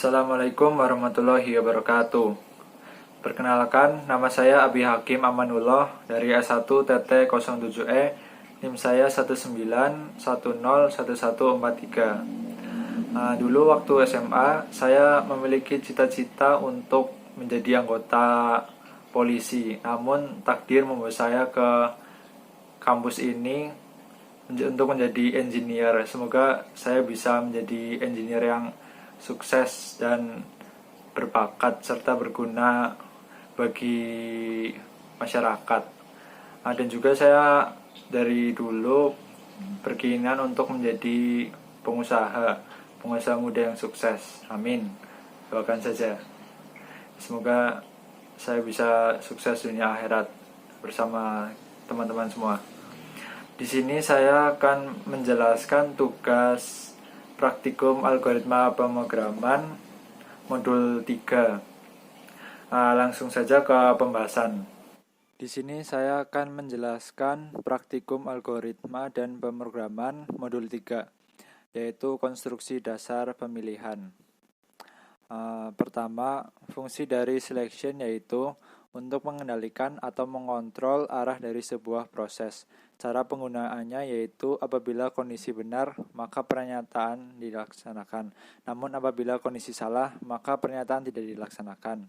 Assalamualaikum warahmatullahi wabarakatuh. Perkenalkan, nama saya Abi Hakim Amanullah dari S1 TT07E, NIM saya 19101143. Dulu waktu SMA, saya memiliki cita-cita untuk menjadi anggota polisi. Namun takdir membawa saya ke kampus ini untuk menjadi engineer. Semoga saya bisa menjadi engineer yang sukses dan berbakat serta berguna bagi masyarakat. Dan juga saya dari dulu berkeinginan untuk menjadi pengusaha muda yang sukses. Amin. Doakan saja. Semoga saya bisa sukses dunia akhirat bersama teman-teman semua. Di sini saya akan menjelaskan tugas praktikum algoritma pemrograman modul 3. Langsung saja ke pembahasan. Di sini saya akan menjelaskan praktikum algoritma dan pemrograman modul 3, yaitu konstruksi dasar pemilihan. Pertama, fungsi dari selection yaitu untuk mengendalikan atau mengontrol arah dari sebuah proses. Cara penggunaannya yaitu apabila kondisi benar, maka pernyataan dilaksanakan. Namun apabila kondisi salah, maka pernyataan tidak dilaksanakan.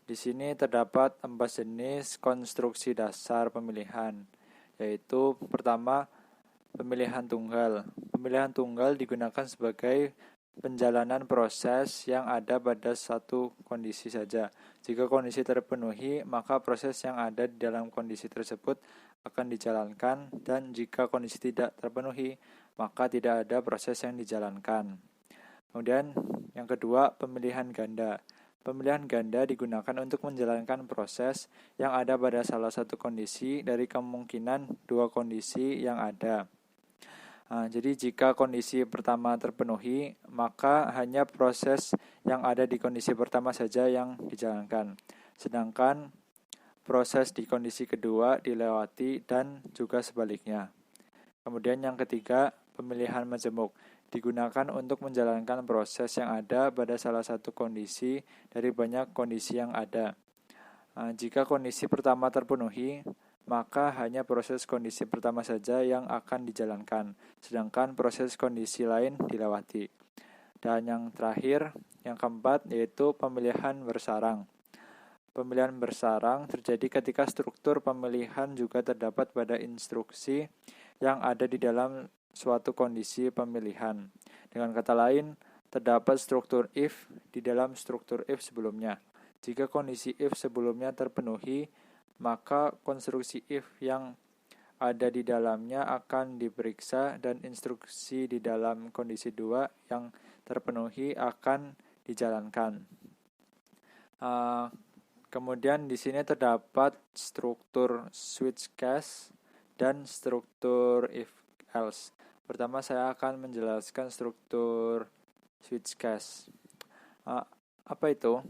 Di sini terdapat 4 jenis konstruksi dasar pemilihan, yaitu pertama, pemilihan tunggal. Pemilihan tunggal digunakan sebagai penjalanan proses yang ada pada satu kondisi saja. Jika kondisi terpenuhi, maka proses yang ada di dalam kondisi tersebut akan dijalankan, dan jika kondisi tidak terpenuhi, maka tidak ada proses yang dijalankan. Kemudian yang kedua, pemilihan ganda. Pemilihan ganda digunakan untuk menjalankan proses yang ada pada salah satu kondisi dari kemungkinan dua kondisi yang ada. Jadi jika kondisi pertama terpenuhi, maka hanya proses yang ada di kondisi pertama saja yang dijalankan. Sedangkan proses di kondisi kedua dilewati dan juga sebaliknya. Kemudian yang ketiga, pemilihan majemuk. Digunakan untuk menjalankan proses yang ada pada salah satu kondisi dari banyak kondisi yang ada. Jika kondisi pertama terpenuhi, maka hanya proses kondisi pertama saja yang akan dijalankan, sedangkan proses kondisi lain dilewati. Dan yang terakhir, yang keempat, yaitu pemilihan bersarang. Pemilihan bersarang terjadi ketika struktur pemilihan juga terdapat pada instruksi yang ada di dalam suatu kondisi pemilihan. Dengan kata lain, terdapat struktur if di dalam struktur if sebelumnya. Jika kondisi if sebelumnya terpenuhi, maka konstruksi if yang ada di dalamnya akan diperiksa dan instruksi di dalam kondisi 2 yang terpenuhi akan dijalankan. Kemudian di sini terdapat struktur switch case dan struktur if else. Pertama saya akan menjelaskan struktur switch case. Apa itu?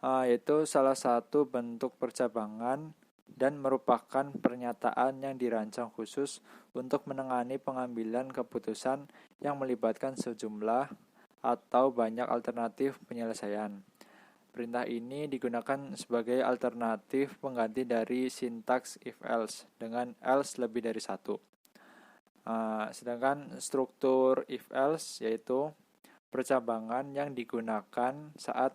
Yaitu salah satu bentuk percabangan dan merupakan pernyataan yang dirancang khusus untuk menangani pengambilan keputusan yang melibatkan sejumlah atau banyak alternatif penyelesaian. Perintah ini digunakan sebagai alternatif pengganti dari sintaks if-else dengan else lebih dari satu. Sedangkan struktur if-else yaitu percabangan yang digunakan saat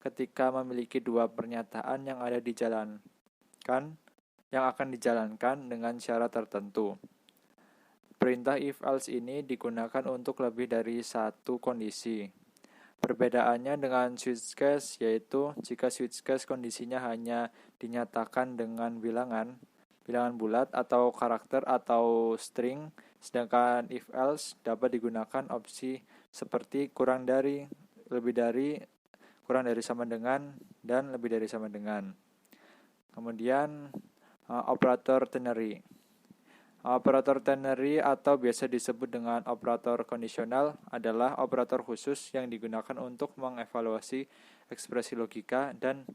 ketika memiliki dua pernyataan yang akan dijalankan dengan syarat tertentu. Perintah if-else ini digunakan untuk lebih dari satu kondisi. Perbedaannya dengan switch case yaitu jika switch case kondisinya hanya dinyatakan dengan bilangan bulat atau karakter atau string, sedangkan if-else dapat digunakan opsi seperti kurang dari, lebih dari, kurang dari sama dengan, dan lebih dari sama dengan. Kemudian operator ternary. Operator ternary atau biasa disebut dengan operator kondisional adalah operator khusus yang digunakan untuk mengevaluasi ekspresi logika dan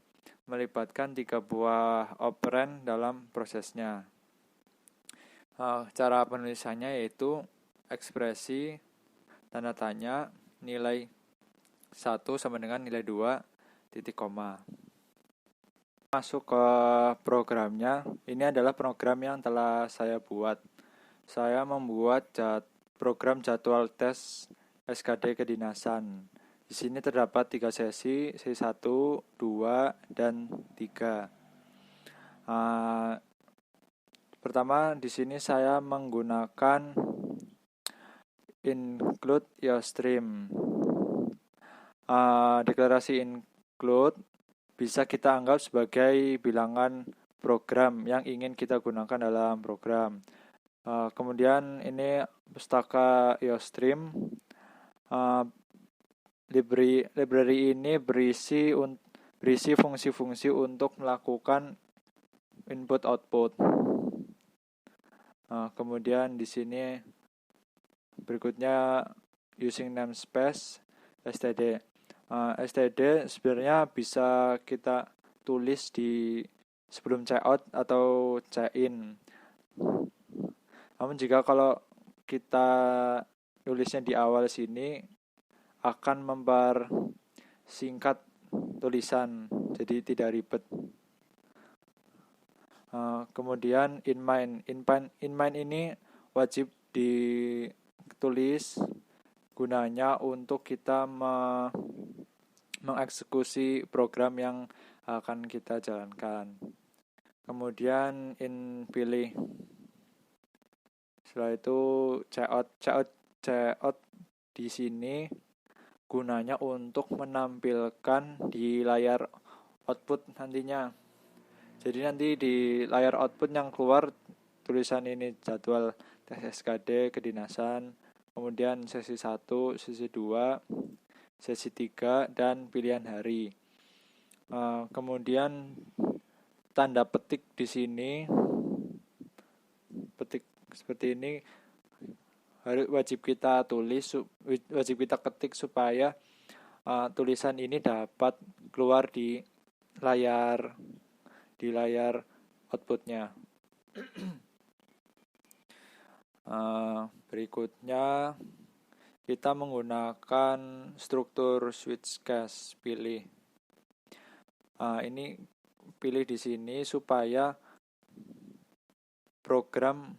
melibatkan 3 buah operan dalam prosesnya. Cara penulisannya yaitu ekspresi, tanda tanya, nilai 1 sama dengan nilai 2 titik koma. Masuk ke programnya, ini adalah program yang telah saya buat. Saya membuat program jadwal tes SKD kedinasan. Di sini terdapat 3 sesi 1, 2, dan 3. Pertama, di sini saya menggunakan include your stream. Deklarasi include bisa kita anggap sebagai bilangan program yang ingin kita gunakan dalam program. Kemudian ini pustaka IOStream. Library ini berisi fungsi-fungsi untuk melakukan input output. Kemudian di sini berikutnya using namespace std. Std sebenarnya bisa kita tulis di sebelum checkout atau check-in. Namun jika kalau kita tulisnya di awal sini akan mempersingkat tulisan, jadi tidak ribet. Kemudian inMind ini wajib ditulis gunanya untuk kita mengeksekusi program yang akan kita jalankan. Kemudian pilih. Setelah itu checkout di sini gunanya untuk menampilkan di layar output nantinya. Jadi nanti di layar output yang keluar tulisan ini jadwal tes SKD kedinasan, kemudian sesi 1, sesi 2, sesi 3, dan pilihan hari. Kemudian tanda petik di sini, petik seperti ini wajib kita ketik supaya tulisan ini dapat keluar di layar outputnya. Berikutnya kita menggunakan struktur switch case pilih. Ini pilih di sini supaya program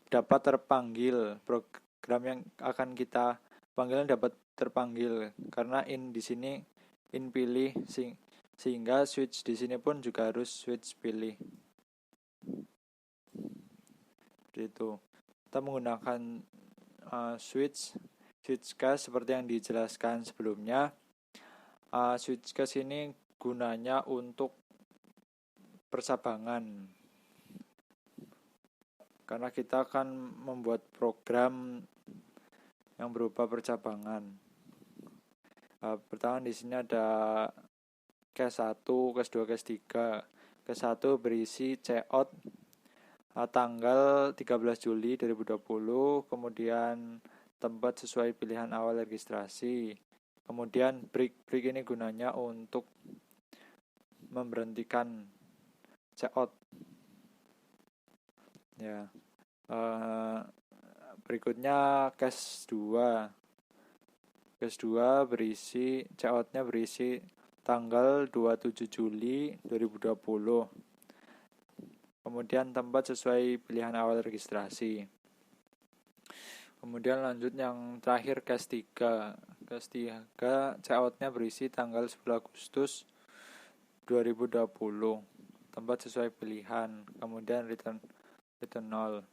dapat terpanggil, program yang akan kita panggil dapat terpanggil karena di sini pilih sehingga switch di sini pun juga harus switch pilih. Seperti itu. Kita menggunakan switch case seperti yang dijelaskan sebelumnya. Switch case ini gunanya untuk percabangan. Karena kita akan membuat program yang berupa percabangan. Pertama di sini ada case 1, case 2, case 3. Case 1 berisi checkout tanggal 13 Juli 2020, kemudian tempat sesuai pilihan awal registrasi. Kemudian break ini gunanya untuk memberhentikan checkout. Ya. Berikutnya case 2. Case 2 berisi checkoutnya berisi tanggal 27 Juli 2020. Kemudian tempat sesuai pilihan awal registrasi. Kemudian lanjut yang terakhir case 3. Case 3 checkoutnya berisi tanggal 10 Agustus 2020. Tempat sesuai pilihan. Kemudian return 0.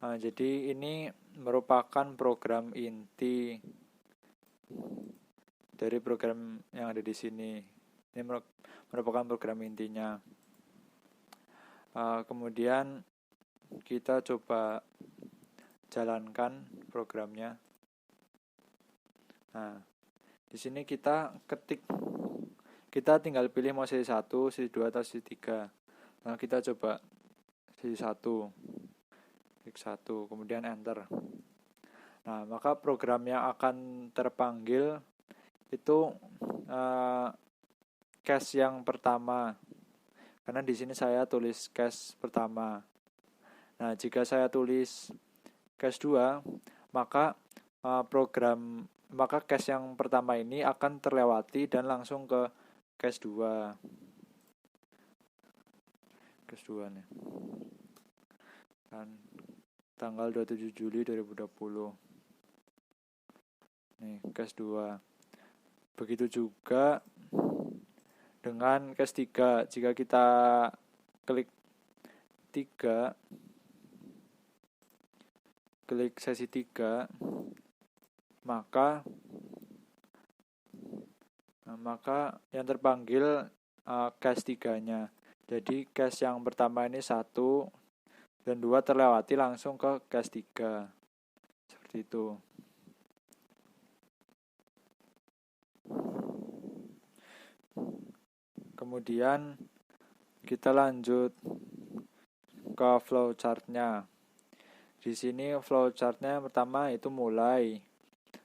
Jadi ini merupakan program inti dari program yang ada di sini. Ini merupakan program intinya. Kemudian kita coba jalankan programnya. Di sini kita tinggal pilih mau sesi 1, sesi 2 atau sesi 3. Kita coba sesi 1. Klik 1, kemudian enter. Maka program yang akan terpanggil itu case yang pertama. Karena di sini saya tulis case pertama. Jika saya tulis case 2, maka maka case yang pertama ini akan terlewati dan langsung ke case 2. Case 2 nih. Kan tanggal 27 Juli 2020. Nih, case 2. Begitu juga dengan case 3. Jika kita klik sesi 3, maka yang terpanggil case 3-nya. Jadi case yang pertama ini 1 dan 2 terlewati langsung ke case 3. Seperti itu. Kemudian kita lanjut ke flowchart-nya. Di sini flowchart-nya pertama itu mulai.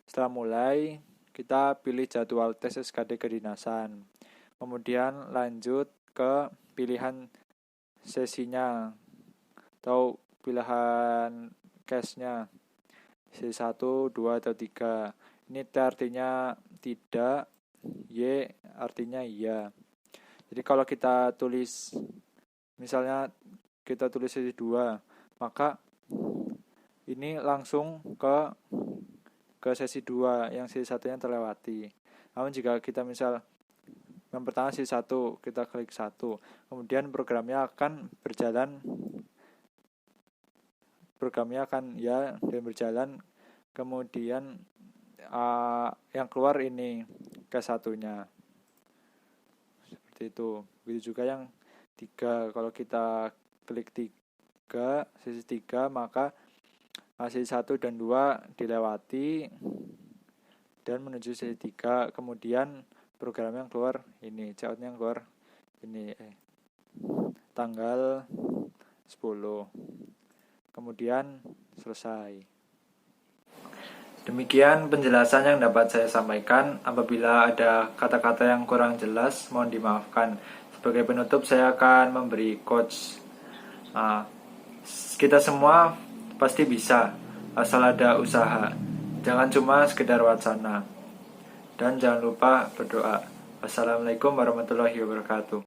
Setelah mulai, kita pilih jadwal tes SKD kedinasan. Kemudian lanjut ke pilihan sesinya atau pilihan case-nya. C1, 2, atau 3. Ini T artinya tidak, Y artinya iya. Jadi kalau kita tulis, misalnya kita tulis sesi 2, maka ini langsung ke sesi 2 yang sesi 1-nya terlewati. Namun jika kita misal yang pertama sesi 1, kita klik 1, kemudian programnya akan berjalan, kemudian yang keluar ini ke satunya. Seperti itu. Begitu juga yang 3. Kalau kita klik 3, sesi 3, maka sesi 1 dan 2 dilewati dan menuju sesi 3. Kemudian program yang keluar ini, checkout-nya yang keluar ini tanggal 10. Kemudian selesai. Demikian penjelasan yang dapat saya sampaikan. Apabila ada kata-kata yang kurang jelas, mohon dimaafkan. Sebagai penutup, saya akan memberi quotes. Kita semua pasti bisa, asal ada usaha. Jangan cuma sekedar wacana. Dan jangan lupa berdoa. Wassalamualaikum warahmatullahi wabarakatuh.